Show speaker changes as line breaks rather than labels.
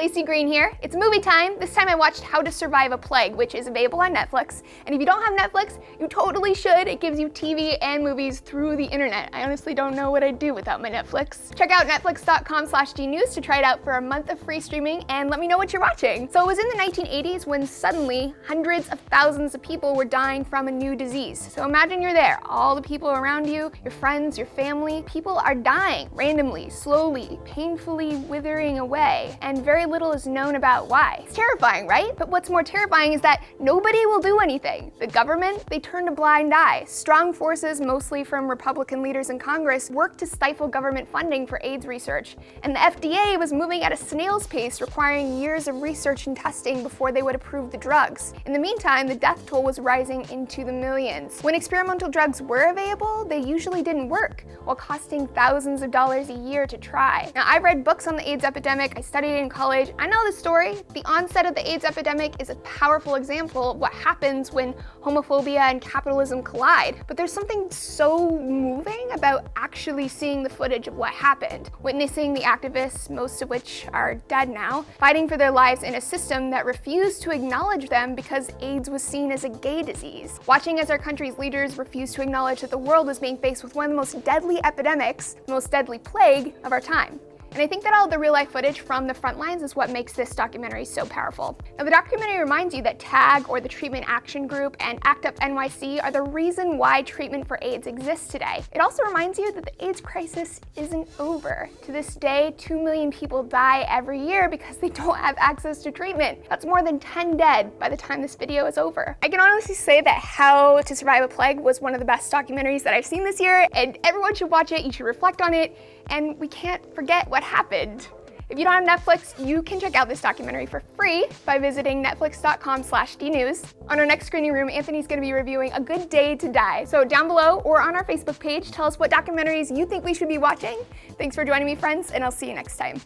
Lacey Green here. It's movie time. This time I watched How to Survive a Plague, which is available on Netflix. And if you don't have Netflix, you totally should. It gives you TV and movies through the internet. I honestly don't know what I'd do without my Netflix. Check out netflix.com/DNews to try it out for a month of free streaming and let me know what you're watching. So it was in the 1980s when suddenly hundreds of thousands of people were dying from a new disease. So imagine you're there, all the people around you, your friends, your family, people are dying randomly, slowly, painfully withering away, and very little is known about why. It's terrifying, right? But what's more terrifying is that nobody will do anything. The government, they turned a blind eye. Strong forces, mostly from Republican leaders in Congress, worked to stifle government funding for AIDS research. And the FDA was moving at a snail's pace, requiring years of research and testing before they would approve the drugs. In the meantime, the death toll was rising into the millions. When experimental drugs were available, they usually didn't work, while costing thousands of dollars a year to try. Now, I've read books on the AIDS epidemic, I studied it in college, I know the story. The onset of the AIDS epidemic is a powerful example of what happens when homophobia and capitalism collide. But there's something so moving about actually seeing the footage of what happened, witnessing the activists, most of which are dead now, fighting for their lives in a system that refused to acknowledge them because AIDS was seen as a gay disease. Watching as our country's leaders refused to acknowledge that the world was being faced with one of the most deadly epidemics, the most deadly plague of our time. And I think that all the real-life footage from the front lines is what makes this documentary so powerful. Now, the documentary reminds you that TAG, or the Treatment Action Group, and ACT UP NYC are the reason why treatment for AIDS exists today. It also reminds you that the AIDS crisis isn't over. To this day, 2 million people die every year because they don't have access to treatment. That's more than 10 dead by the time this video is over. I can honestly say that How to Survive a Plague was one of the best documentaries that I've seen this year, and everyone should watch it, you should reflect on it, and we can't forget what happened. If you don't have Netflix, you can check out this documentary for free by visiting netflix.com/DNews. On our next screening room, Anthony's going to be reviewing A Good Day to Die. So down below or on our Facebook page, tell us what documentaries you think we should be watching. Thanks for joining me, friends, and I'll see you next time.